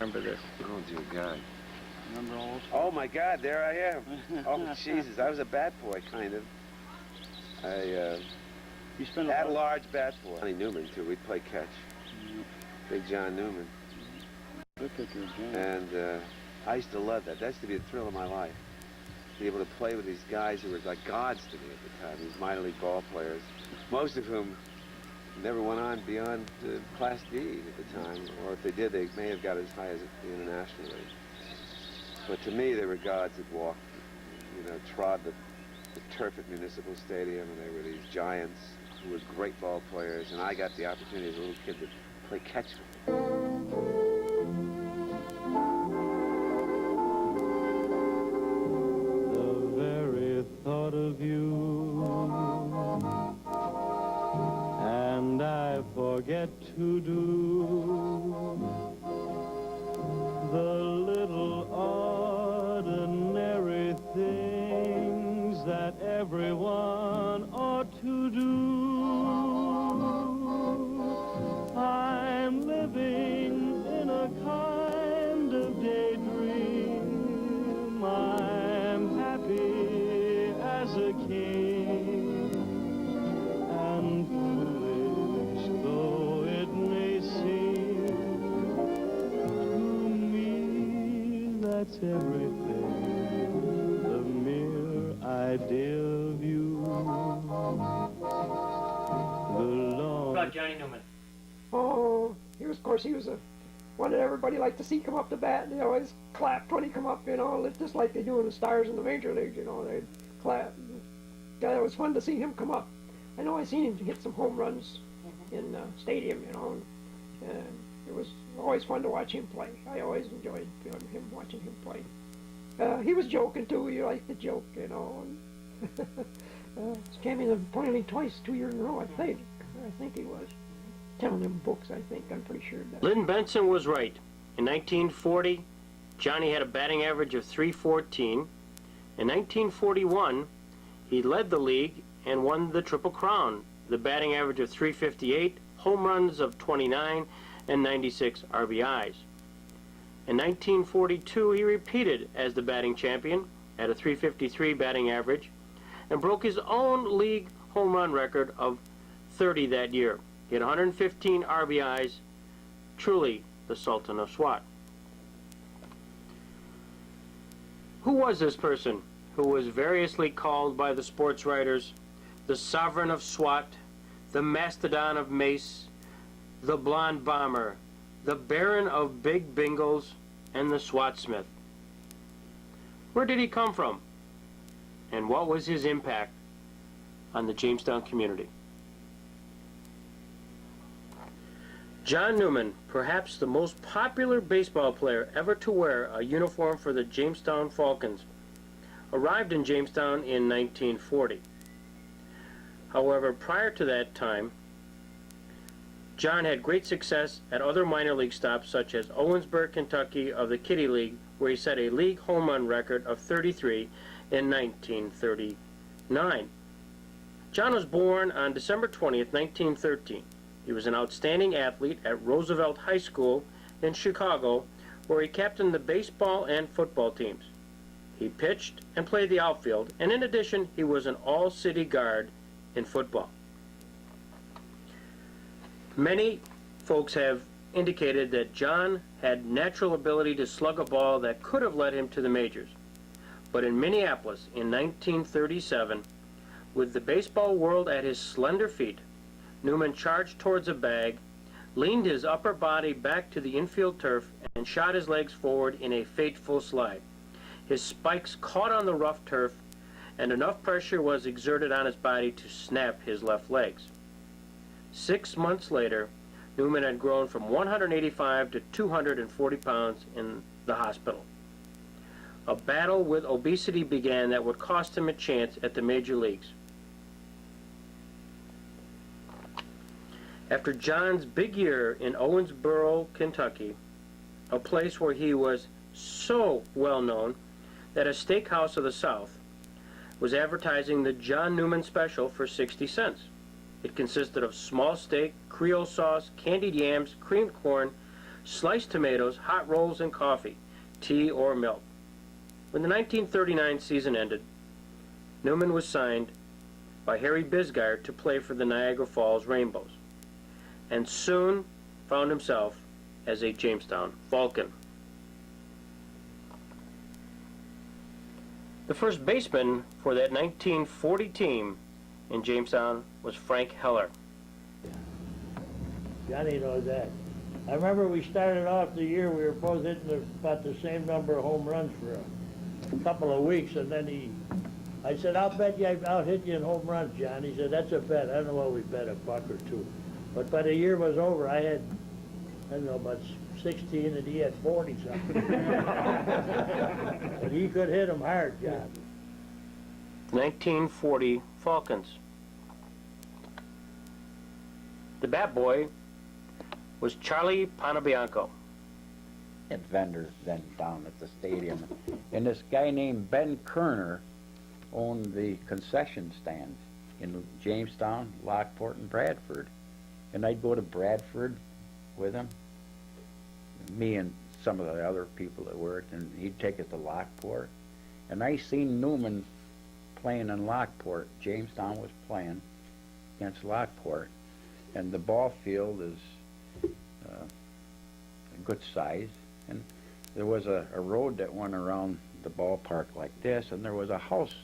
Remember this. Oh, dear God. Remember all those? Oh, my God, there I am. Oh, Jesus, I was a bat boy, kind of. You spent At large bat boy. Johnny Newman, too. We'd play catch. Big John Newman. Good picture of John. And I used to love that. That used to be the thrill of my life. To be able to play with these guys who were like gods to me at the time, these minor league ball players, most of whom never went on beyond Class D at the time, or if they did, they may have got as high as the International League. But to me, they were gods that walked, you know, trod the turf at Municipal Stadium, and they were these giants who were great ball players, and I got the opportunity as a little kid to play catch with them. The very thought of you, and I forget to do the little ordinary things that everyone ought to do. I'm living in a kind of daydream. I'm happy as a king, and foolish though it may seem to me, that's everything, the mere idea of you. About Johnny Newman. Oh, of course, he was a one that everybody liked to see come up to bat, and they always clapped when he come up, you know, just like they do in the stars in the major leagues, you know, they'd clap. Yeah, it was fun to see him come up. I know I seen him hit some home runs in the stadium, you know, and it was always fun to watch him play. I always enjoyed watching him play. He was joking too. He liked to joke, you know. Came in appointed twice, 2 years in a row. I think he was telling them books. I think I'm pretty sure. Lynn Benson was right. In 1940, Johnny had a batting average of .314. In 1941, he led the league and won the Triple Crown. The batting average of .358, home runs of 29, and 96 RBIs. In 1942, he repeated as the batting champion at a .353 batting average and broke his own league home run record of 30 that year. He had 115 RBIs, truly the Sultan of SWAT. Who was this person who was variously called by the sports writers the Sovereign of SWAT, the Mastodon of Mace, the Blonde Bomber, the Baron of Big Bingles, and the SWAT Smith? Where did he come from? And what was his impact on the Jamestown community? John Newman, perhaps the most popular baseball player ever to wear a uniform for the Jamestown Falcons, arrived in Jamestown in 1940. However, prior to that time, John had great success at other minor league stops such as Owensboro, Kentucky of the Kitty League, where he set a league home run record of 33 in 1939. John was born on December 20th, 1913. He was an outstanding athlete at Roosevelt High School in Chicago, where he captained the baseball and football teams. He pitched and played the outfield, and in addition, he was an all-city guard in football. Many folks have indicated that John had natural ability to slug a ball that could have led him to the majors. But in Minneapolis in 1937, with the baseball world at his slender feet, Newman charged towards a bag, leaned his upper body back to the infield turf, and shot his legs forward in a fateful slide. His spikes caught on the rough turf, and enough pressure was exerted on his body to snap his left legs. 6 months later, Newman had grown from 185 to 240 pounds in the hospital. A battle with obesity began that would cost him a chance at the major leagues. After John's big year in Owensboro, Kentucky, a place where he was so well known that a steakhouse of the South was advertising the John Newman special for 60 cents. It consisted of small steak, Creole sauce, candied yams, creamed corn, sliced tomatoes, hot rolls, and coffee, tea or milk. When the 1939 season ended, Newman was signed by Harry Bisgard to play for the Niagara Falls Rainbows, and soon found himself as a Jamestown Falcon. The first baseman for that 1940 team in Jamestown was Frank Heller. Johnny knows that. I remember we started off the year, we were both hitting about the same number of home runs for a couple of weeks, and then I said, I'll bet you, I'll hit you in home runs, John. He said, that's a bet. I don't know what we bet, $1 or $2. But by the year was over, I had, I don't know, about 16, and he had 40-something. But he could hit them hard, John. 1940 Falcons. The bat boy was Charlie Panabianco. At vendors then down at the stadium. And this guy named Ben Kerner owned the concession stands in Jamestown, Lockport, and Bradford. And I'd go to Bradford with him, me and some of the other people that worked, and he'd take us to Lockport. And I seen Newman playing in Lockport. Jamestown was playing against Lockport. And the ball field is a good size. And there was a road that went around the ballpark like this, and there was a house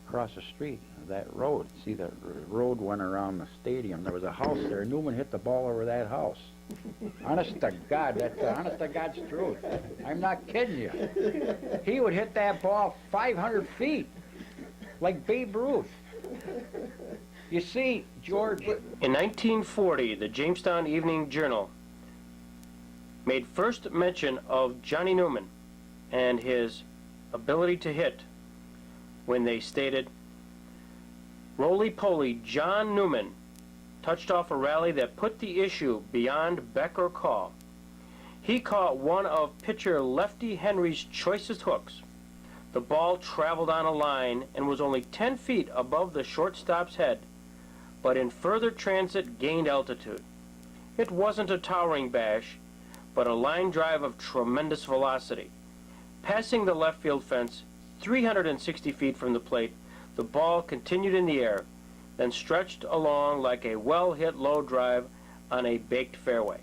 across the street of that road. See, the road went around the stadium. There was a house there. Newman hit the ball over that house. Honest to God, that's the honest to God's truth. I'm not kidding you. He would hit that ball 500 feet, like Babe Ruth. You see, George... In 1940, the Jamestown Evening Journal made first mention of Johnny Newman and his ability to hit when they stated, "Roly-poly John Newman touched off a rally that put the issue beyond beck or call. He caught one of pitcher Lefty Henry's choicest hooks. The ball traveled on a line and was only 10 feet above the shortstop's head, but in further transit gained altitude. It wasn't a towering bash, but a line drive of tremendous velocity. Passing the left field fence 360 feet from the plate, the ball continued in the air, then stretched along like a well-hit low drive on a baked fairway."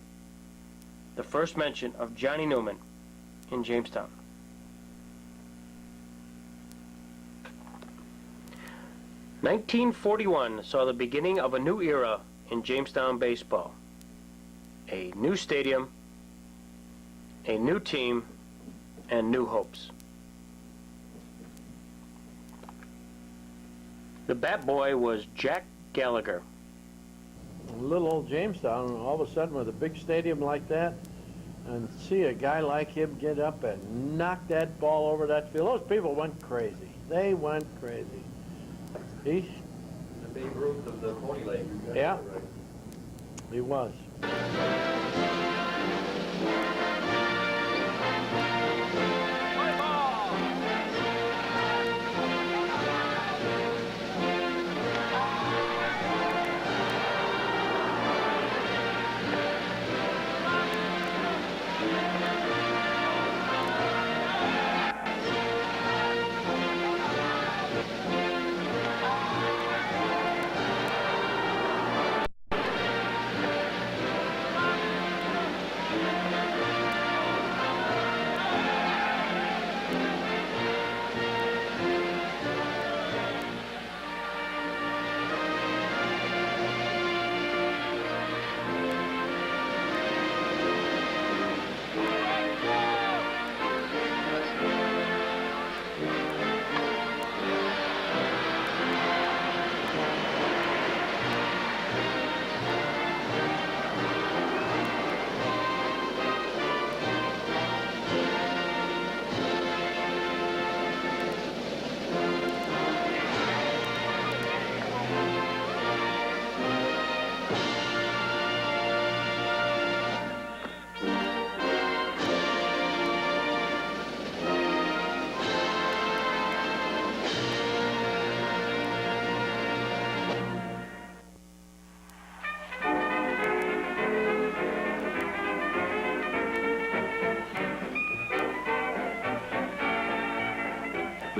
The first mention of Johnny Newman in Jamestown. "1941 saw the beginning of a new era in Jamestown baseball. A new stadium, a new team, and new hopes. The bat boy was Jack Gallagher. Little old Jamestown, all of a sudden with a big stadium like that, and see a guy like him get up and knock that ball over that field. Those people went crazy. They went crazy. He's The Babe Ruth of the Pony League. Yeah. He was.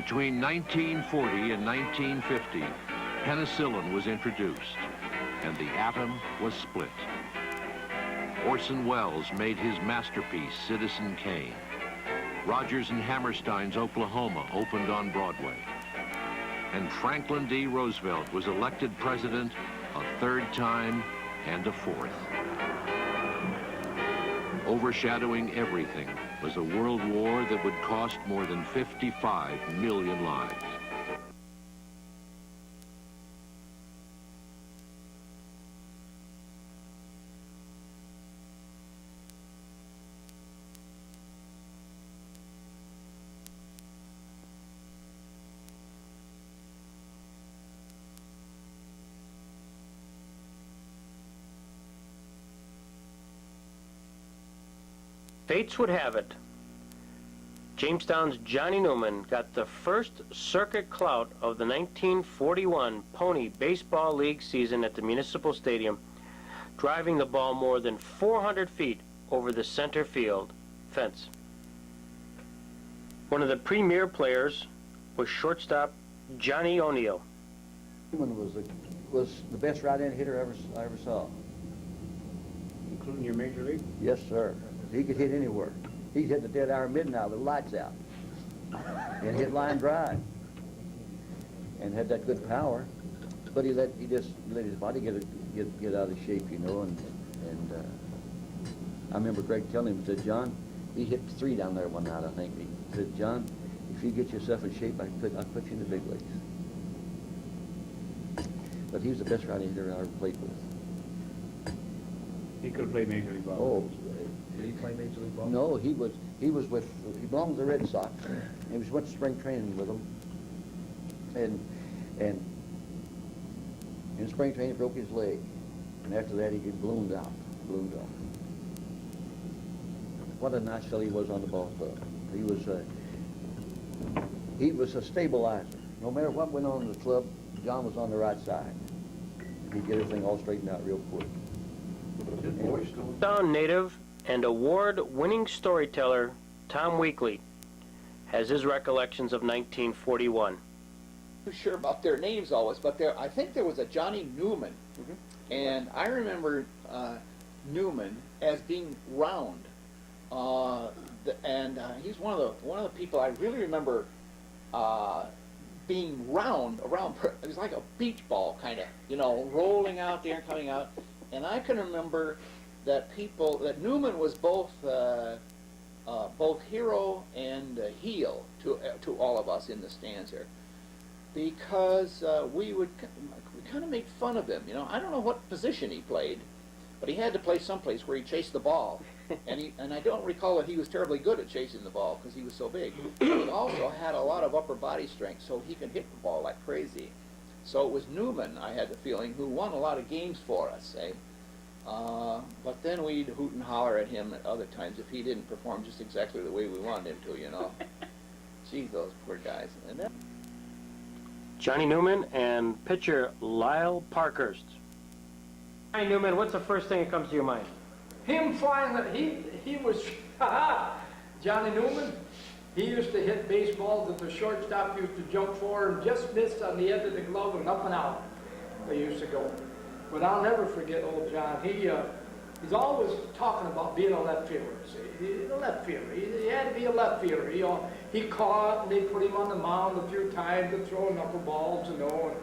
Between 1940 and 1950, penicillin was introduced, and the atom was split. Orson Welles made his masterpiece, Citizen Kane. Rodgers and Hammerstein's Oklahoma opened on Broadway. And Franklin D. Roosevelt was elected president a third time and a fourth. Overshadowing everything was a world war that would cost more than 55 million lives. Fates would have it, Jamestown's Johnny Newman got the first circuit clout of the 1941 Pony Baseball League season at the Municipal Stadium, driving the ball more than 400 feet over the center field fence. One of the premier players was shortstop Johnny O'Neill. Newman was the best right-hand hitter I ever saw. Including your major league? Yes, sir. He could hit anywhere. He'd hit the dead hour midnight with the lights out and hit line drive and had that good power. But he just let his body get out of shape, you know. And I remember Greg telling him, he said, John, he hit 3 down there one night, I think. He said, John, if you get yourself in shape, I'll put you in the big leagues. But he was the best right hitter I ever played with. He could have played Major League Baseball. Oh, Did he play Major League Baseball? no, he belonged to the Red Sox. He went to spring training with them. And in spring training, he broke his leg. And after that, he bloomed off. What a nice fellow he was on the ball club. He was a stabilizer. No matter what went on in the club, John was on the right side. He'd get everything all straightened out real quick. His voice still... Jamestown native and award-winning storyteller Tom Weekly has his recollections of 1941. Too sure about their names always, but I think there was a Johnny Newman, and I remember Newman as being round, and he's one of the people I really remember being round around. It was like a beach ball, kind of, you know, rolling out there and coming out. And I can remember that Newman was both hero and heel to all of us in the stands here, because we kind of made fun of him. You know, I don't know what position he played, but he had to play someplace where he chased the ball, and I don't recall that he was terribly good at chasing the ball because he was so big. But he also had a lot of upper body strength, so he could hit the ball like crazy. So it was Newman, I had the feeling, who won a lot of games for us, eh? But then we'd hoot and holler at him at other times if he didn't perform just exactly the way we wanted him to, you know. Gee, those poor guys. And then Johnny Newman and pitcher Lyle Parkhurst. Johnny Newman, what's the first thing that comes to your mind? Him flying, he was, Johnny Newman, he used to hit baseballs that the shortstop used to jump for and just missed on the edge of the glove and up and out. They used to go. But I'll never forget old John. He's always talking about being a left fielder. See, he's a left fielder. He had to be a left fielder. He caught, and they put him on the mound a few times to throw knuckleballs, you know. And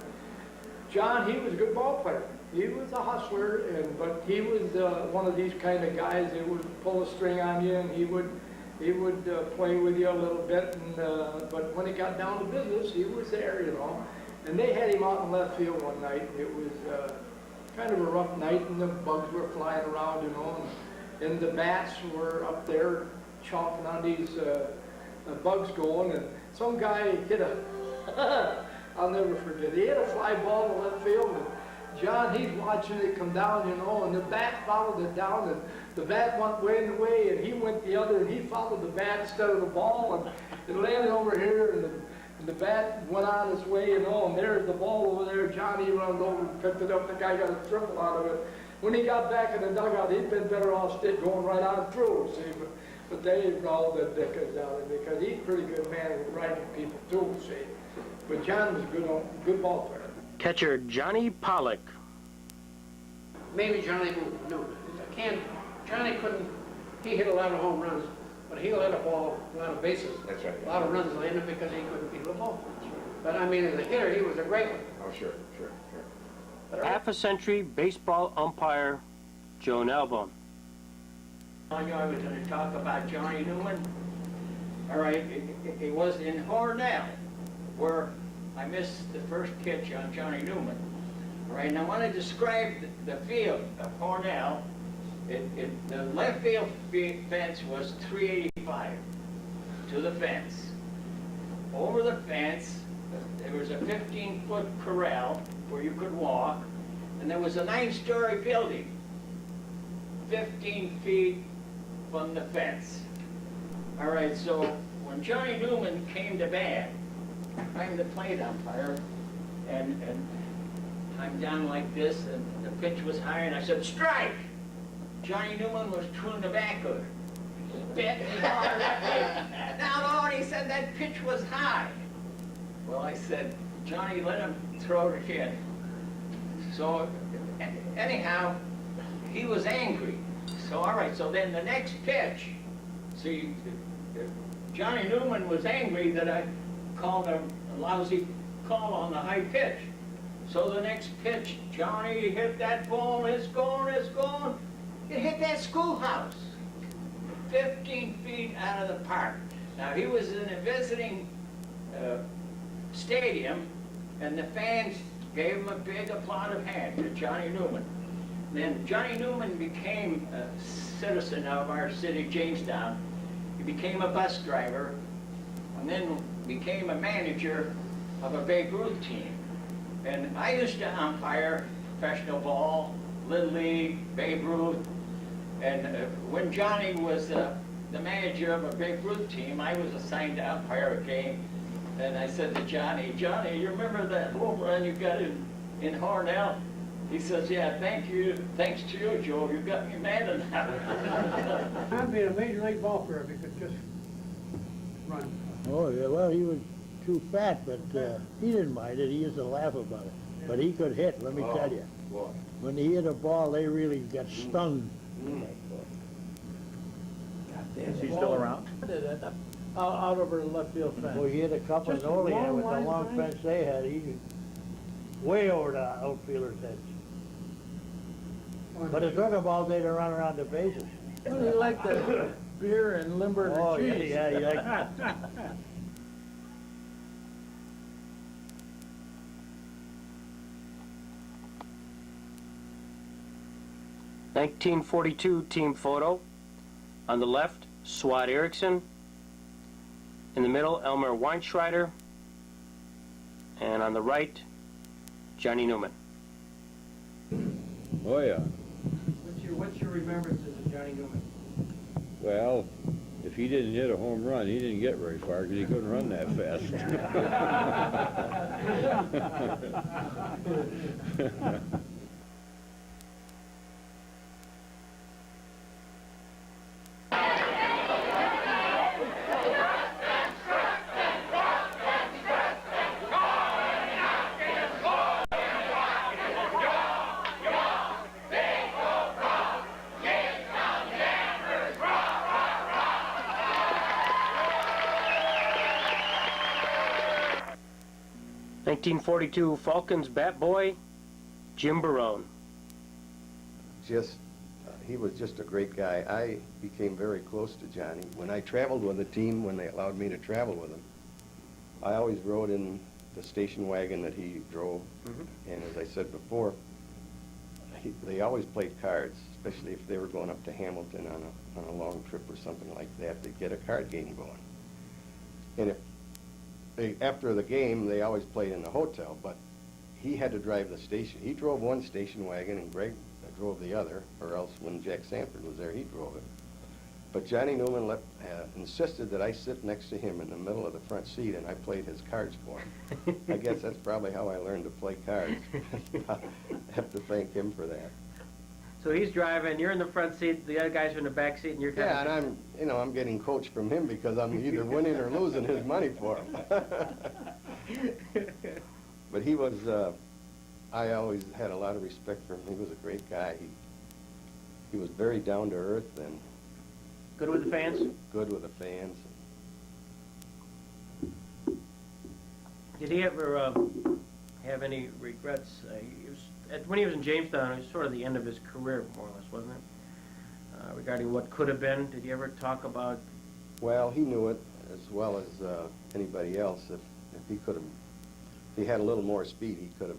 John, he was a good ball player. He was a hustler, but he was one of these kind of guys that would pull a string on you, and he would play with you a little bit. And but when it got down to business, he was there, you know. And they had him out in left field one night. It was kind of a rough night, and the bugs were flying around, you know, and the bats were up there chomping on these bugs going, and some guy hit I'll never forget, he hit a fly ball in left field, and John, he's watching it come down, you know, and the bat followed it down, and the bat went way away, and he went the other, and he followed the bat instead of the ball, and it landed over here, and the bat went on its way, you know, and there's the ball over there. Johnny runs over and picked it up. The guy got a triple out of it. When he got back in the dugout, he'd been better off going right on through, see. But they didn't roll the dickens out of him because he's a pretty good man at riding people too, see. But John was a good ball player. Catcher Johnny Pollock. Maybe Johnny Newman. Johnny couldn't, he hit a lot of home runs, but he let a ball, a lot of bases. That's right. A lot of runs landed because he couldn't hit the ball. But I mean, as a hitter, he was a great one. Oh, sure. Half a century baseball umpire Joe Nalbone. I was going to talk about Johnny Newman. All right, it was in Hornell where I missed the first pitch on Johnny Newman. All right, and I want to describe the field of Hornell. The left field fence was 385 to the fence. Over the fence, there was a 15-foot corral where you could walk, and there was a 9-story building, 15 feet from the fence. All right, so when Johnny Newman came to bat, I'm the plate umpire, and I'm down like this, and the pitch was high, and I said, strike! Johnny Newman was chewing tobacco. Bit me hard. Now, Lord, he said that pitch was high. Well, I said, Johnny, let him throw it in. So, anyhow, he was angry. So, all right, so then the next pitch, see, Johnny Newman was angry that I called a lousy call on the high pitch. So the next pitch, Johnny hit that ball, it's going. It hit that schoolhouse, 15 feet out of the park. Now, he was in a visiting stadium, and the fans gave him a big applaud of hand to Johnny Newman. Then Johnny Newman became a citizen of our city, Jamestown. He became a bus driver, and then became a manager of a Babe Ruth team. And I used to umpire professional ball, Little League, Babe Ruth. And when Johnny was the manager of a Babe Ruth team, I was assigned to umpire a game. And I said to Johnny, you remember that home run you got in Hornell? He says, yeah, thanks to you, Joe, you got me mad enough. I'd be a major league ball player if he could just run. Oh, yeah, well, he was too fat, but he didn't mind it. He used to laugh about it. But he could hit, let me tell you. Boy. When he hit a ball, they really got stung. Is he still around? Out over the left field fence. Well, he hit a couple Just in Olean with the long long line fence they had. He was way over the outfielder's heads. But it took him all day to run around the bases. Well, he liked the beer and Limburger Oh, cheese. yeah, he liked 1942 team photo. On the left, Swat Erickson. In the middle, Elmer Weinschreider. And on the right, Johnny Newman. Oh, yeah. What's your remembrances of Johnny Newman? Well, if he didn't hit a home run, he didn't get very far because he couldn't run that fast. '42 Falcons bat boy, Jim Barone. He was just a great guy. I became very close to Johnny. When I traveled with a team, when they allowed me to travel with him, I always rode in the station wagon that he drove. And as I said before, they always played cards, especially if they were going up to Hamilton on a long trip or something like that. They'd get a card game going. And after the game, they always played in the hotel, but he had to drive the station. He drove one station wagon, and Greg drove the other, or else when Jack Sanford was there, he drove it. But Johnny Newman insisted that I sit next to him in the middle of the front seat, and I played his cards for him. I guess that's probably how I learned to play cards. I have to thank him for that. So he's driving, you're in the front seat, the other guys are in the back seat, and you're kind Yeah, of... and I'm getting coached from him because I'm either winning or losing his money for him. But he was, I always had a lot of respect for him. He was a great guy. He was very down to earth and Good with the fans? good with the fans. Did he ever have any regrets? When he was in Jamestown, it was sort of the end of his career, more or less, wasn't it? Regarding what could have been, did he ever talk about... Well, he knew it as well as anybody else. If he could have, if he had a little more speed, he could have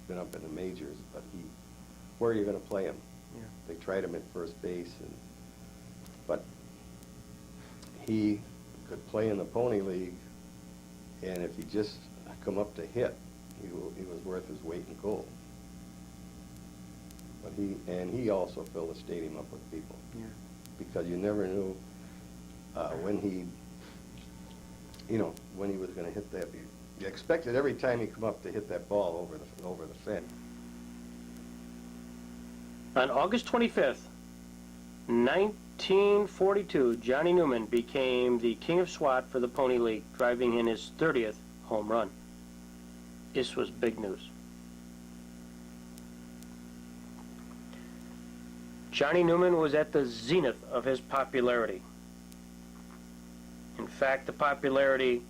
been up in the majors. But where are you going to play him? Yeah. They tried him at first base, but he could play in the Pony League, and if he just come up to hit, he was worth his weight in gold. But he also filled the stadium up with people. Yeah. Because you never knew when he was going to hit that. You expected every time he come up to hit that ball over the fence. On August 25th, 1942, Johnny Newman became the king of SWAT for the Pony League, driving in his 30th home run. This was big news. Johnny Newman was at the zenith of his popularity. In fact, the popularity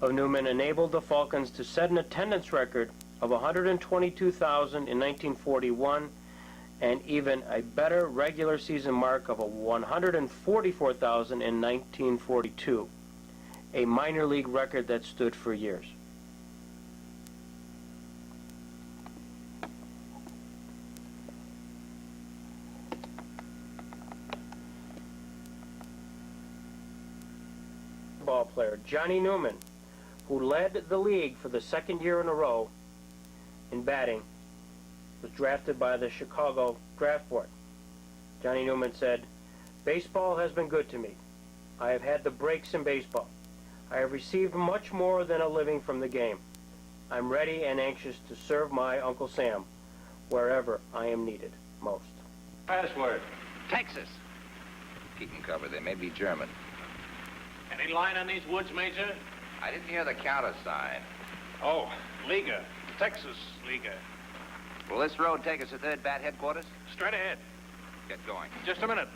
of Newman enabled the Falcons to set an attendance record of 122,000 in 1941 and even a better regular season mark of 144,000 in 1942, a minor league record that stood for years. Ball player Johnny Newman, who led the league for the second year in a row in batting, was drafted by the Chicago Draft Board. Johnny Newman said, "Baseball has been good to me. I have had the breaks in baseball. I have received much more than a living from the game. I'm ready and anxious to serve my Uncle Sam wherever I am needed most." Password. Texas. Keeping cover. They may be German. Any line on these woods, Major? I didn't hear the countersign. Oh, Liga. Texas Liga. Will this road take us to third bat headquarters? Straight ahead. Get going. Just a minute.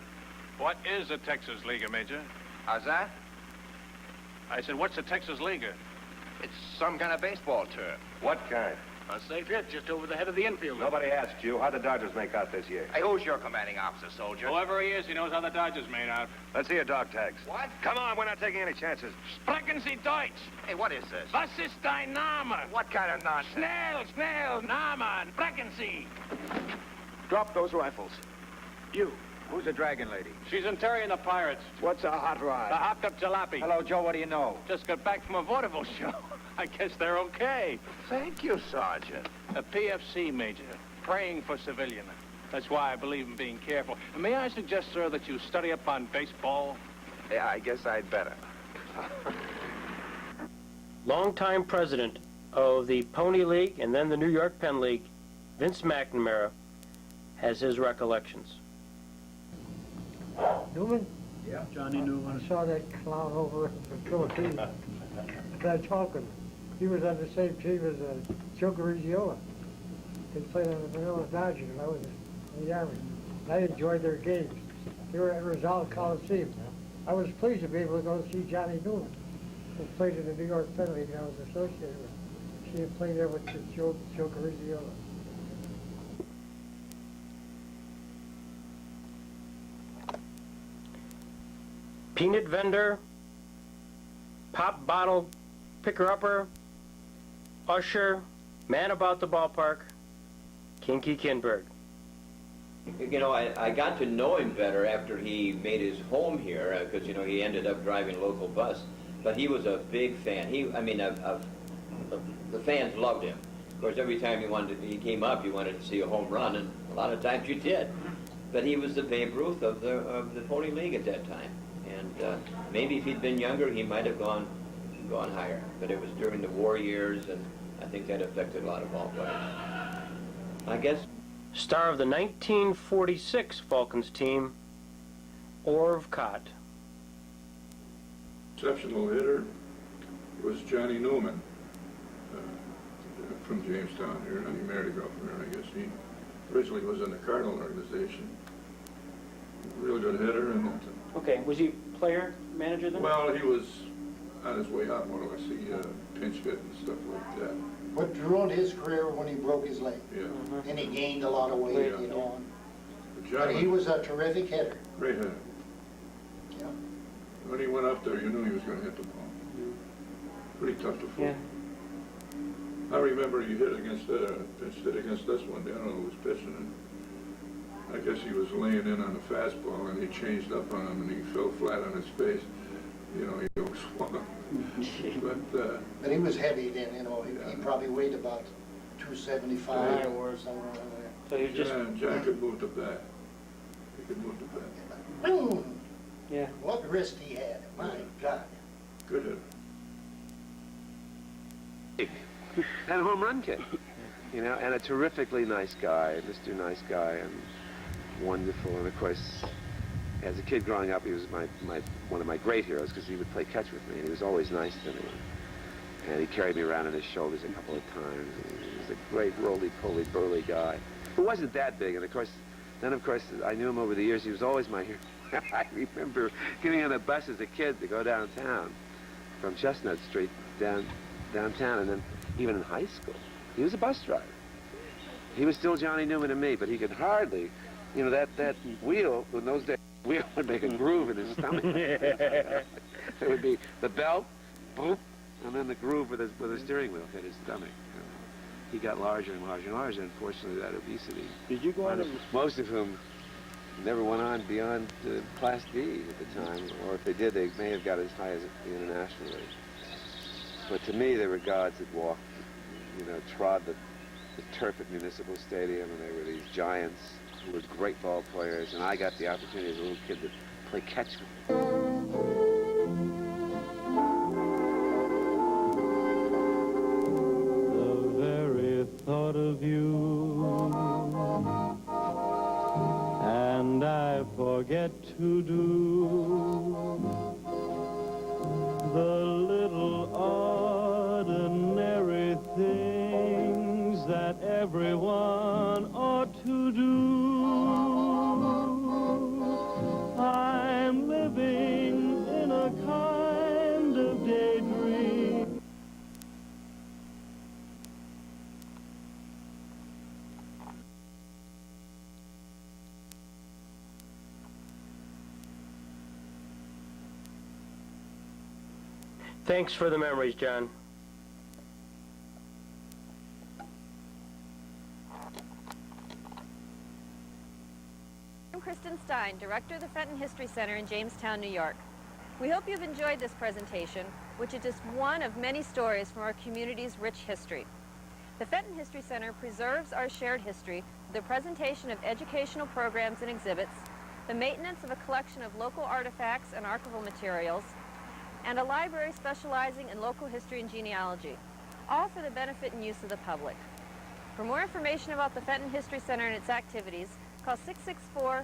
What is a Texas Liga, Major? How's that? I said, what's a Texas Liga? It's some kind of baseball term. What kind? A safe hit just over the head of the infield. Nobody asked you. How'd the Dodgers make out this year? Hey, who's your commanding officer, soldier? Whoever he is, he knows how the Dodgers made out. Let's see your dog tags. What? Come on, we're not taking any chances. Sprechen Sie Deutsch? Hey, what is this? Was ist dein Name? What kind of nonsense? Schnell, Name, sprechen Sie. Drop those rifles. You. Who's the dragon lady? She's interrogating the pirates. What's a hot rod? The hopped up jalopy. Hello, Joe, what do you know? Just got back from a vaudeville show. I guess they're okay. Thank you, Sergeant. A PFC, Major. Praying for civilian. That's why I believe in being careful. And may I suggest, sir, that you study up on baseball? Yeah, I guess I'd better. Longtime president of the Pony League and then the New York Penn League, Vince McNamara, has his recollections. Newman? Yeah, Johnny Newman. I saw that clown over at the Philippines. They're talking. He was on the same team as Joe Garriziola. They played on the Manila Dodgers. I was in the Army. I enjoyed their games. They were at Rizal Coliseum. I was pleased to be able to go see Johnny Newman, who played in the New York Penn League and I was associated with. See him play there with Joe Garriziola. Peanut vendor, pop bottle picker-upper, usher, man about the ballpark, Kinky Kinberg. You know, I got to know him better after he made his home here, because, you know, he ended up driving a local bus. But he was a big fan. The fans loved him. Of course, every time he came up, you wanted to see a home run, and a lot of times you did. But he was the Babe Ruth of the Pony League at that time. And maybe if he'd been younger, he might have gone higher. But it was during the war years, and I think that affected a lot of ball players. I guess Star of the 1946 Falcons team, Orv Cott. Exceptional hitter was Johnny Newman from Jamestown here, and he married a girl from here, I guess. He originally was in the Cardinal organization. Real good hitter. And Okay, was he player, manager then? well, he was on his way out more or less. He pinch hit and stuff like that. What ruined his career when he broke his leg. Yeah. And he gained a lot of weight, Yeah. you know. John But he was a terrific hitter. great hitter. Yeah. When he went up there, you knew he was going to hit the ball. Pretty tough to fool. Yeah. I remember he pitched hit against us one day. I don't know who was pitching, and I guess he was laying in on the fastball, and he changed up on him, and he fell flat on his face. You know, he almost swung him. But he was heavy then, you know. He probably weighed about 275 or somewhere around there. So he was just... John could move the bat. He could move the bat. Boom! Yeah. What wrist he had, my God. Good hitter. And a home run kid, you know, and a terrifically nice guy, Mr. Nice Guy, and wonderful. And of course, as a kid growing up, he was one of my great heroes because he would play catch with me, and he was always nice to me. And he carried me around on his shoulders a couple of times. He was a great roly-poly, burly guy who wasn't that big. And of course, I knew him over the years. He was always my hero. I remember getting on a bus as a kid to go downtown from Chestnut Street downtown, and then even in high school, he was a bus driver. He was still Johnny Newman to me, but he could hardly, you know, that wheel, in those days, wheel would make a groove in his stomach. It would be the belt, boop, and then the groove with the steering wheel hit his stomach. He got larger and larger and larger, unfortunately, that obesity. Did you go on Most of whom never went on beyond Class D at the time, or if they did, they may have got as high as the International League. But to me, they were gods that walked, you know, trod the turf at Municipal Stadium, and they were these giants who were great ball players, and I got the opportunity as a little kid to play catch with them. The very thought of you, and I forget to do the little ordinary things that everyone ought to do. I'm living in a kind of daydream. Thanks for the memories, John. I'm Kristen Stein, Director of the Fenton History Center in Jamestown, New York. We hope you've enjoyed this presentation, which is just one of many stories from our community's rich history. The Fenton History Center preserves our shared history with the presentation of educational programs and exhibits, the maintenance of a collection of local artifacts and archival materials, and a library specializing in local history and genealogy, all for the benefit and use of the public. For more information about the Fenton History Center and its activities, call 664-6256.